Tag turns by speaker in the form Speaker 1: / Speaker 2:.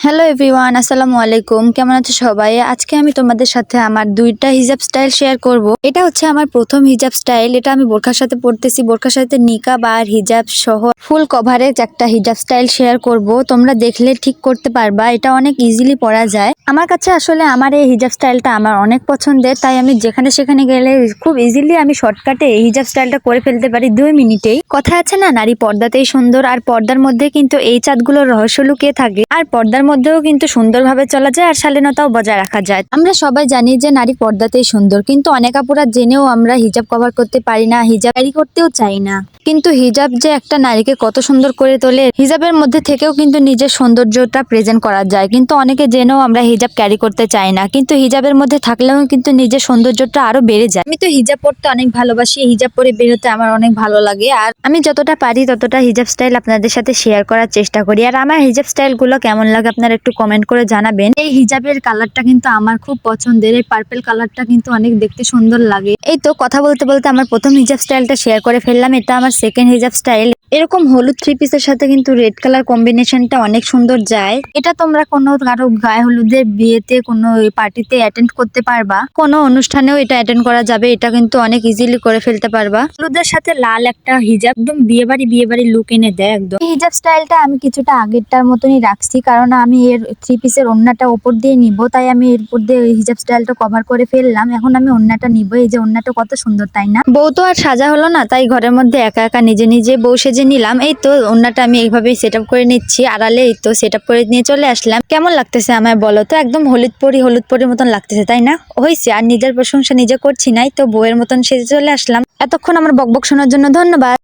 Speaker 1: Hello everyone, আসসালামু আলাইকুম। কেমন আছো সবাই? আজকে আমি তোমাদের সাথে আমার দুইটা হিজাব স্টাইল শেয়ার করব। এটা হচ্ছে আমার প্রথম হিজাব স্টাইল। এটা আমি বোরখার সাথে পরতেছি, বোরখার সাথে নিকাব আর হিজাব সহ ফুল কভারেজ একটা হিজাব স্টাইল শেয়ার করব। তোমরা দেখলে ঠিক করতে পারবা, এটা অনেক ইজিলি পরা যায়। আমার কাছে আসলে আমার এই হিজাব স্টাইলটা আমার অনেক পছন্দের, তাই আমি যেখানে সেখানে গেলে খুব ইজিলি আমি শর্টকাটে এই হিজাব স্টাইলটা করে ফেলতে পারি 2 মিনিটেই। কথা আছে না, নারী পর্দাতেই সুন্দর, আর পর্দার মধ্যে কিন্তু এই চাঁদগুলোর রহস্য লুকিয়ে থাকে। আর পর্দার মধ্যেও কিন্তু সুন্দরভাবে চলা যায় আর শালীনতাও বজায় রাখা যায়। আমরা সবাই জানি যে নারী পর্দাতেই সুন্দর, কিন্তু অনেক আপুরা জেনেও আমরা হিজাব কভার করতে পারি না, হিজাব ক্যারি করতেও চাই না। কিন্তু হিজাব যে একটা নারীকে কত সুন্দর করে তোলে, হিজাবের মধ্যে থেকেও কিন্তু নিজের সৌন্দর্যটা প্রেজেন্ট করা যায়। কিন্তু অনেকে জেনেও আমরা হিজাব ক্যারি করতে চাই না, কিন্তু হিজাবের মধ্যে থাকলেও কিন্তু নিজের সৌন্দর্যটা আরো বেড়ে যায়। আমি তো হিজাব পরতে অনেক ভালোবাসি, হিজাব পরে বের হতে আমার অনেক ভালো লাগে। আর আমি যতটা পারি ততটা হিজাব স্টাইল আপনাদের সাথে শেয়ার করার চেষ্টা করি। আর আমার হিজাব স্টাইল গুলো কেমন লাগে আপনারা একটু কমেন্ট করে জানাবেন। এই হিজাবের কালারটা কিন্তু আমার খুব পছন্দের, এই পার্পল কালারটা কিন্তু অনেক দেখতে সুন্দর লাগে। এই তো কথা বলতে বলতে আমার প্রথম হিজাব স্টাইলটা শেয়ার করে ফেললাম। এটা আমার সেকেন্ড হিজাব স্টাইল। এরকম হলুদ 3 পিসের সাথে কিন্তু রেড কালার কম্বিনেশনটা অনেক সুন্দর যায়। এটা তোমরা কোনো কারো গায়ে হলুদের বিয়েতে, কোনো পার্টিতে অ্যাটেন্ড করতে পারবা, কোনো অনুষ্ঠানেও এটা অ্যাটেন্ড করা যাবে। এটা কিন্তু অনেক ইজিলি করে ফেলতে পারবা। হলুদের সাথে লাল একটা হিজাব একদম বিয়ে বাড়ি লুক এনে দেয় একদম। এই হিজাব স্টাইলটা আমি কিছুটা আগেরটার মতনই রাখছি, কারণ আমি এর 3 পিসের ওড়নাটা উপর দিয়ে নিব, তাই আমি এর উপর দিয়ে হিজাব স্টাইলটা কভার করে ফেললাম। এখন আমি ওড়নাটা নিব। এই যে ওড়নাটা কত সুন্দর, তাই না? বউ তো আর সাজা হলো না, তাই ঘরের মধ্যে একা একা নিজে নিজে বউ সেজে নিলাম। এই তো ওড়নাটা আমি এইভাবেই সেট আপ করে নিচ্ছি, আড়ালে এই তো সেট আপ করে নিয়ে চলে আসলাম। কেমন লাগতেছে আমায় বলো তো? একদম হলুদ পরি মতন লাগতেছে, তাই না? হয়েছে, আর নিজের প্রশংসা নিজে করছি নাই তো, বউয়ের মতন সেজে চলে আসলাম। এতক্ষণ আমার বকবক শোনার জন্য ধন্যবাদ।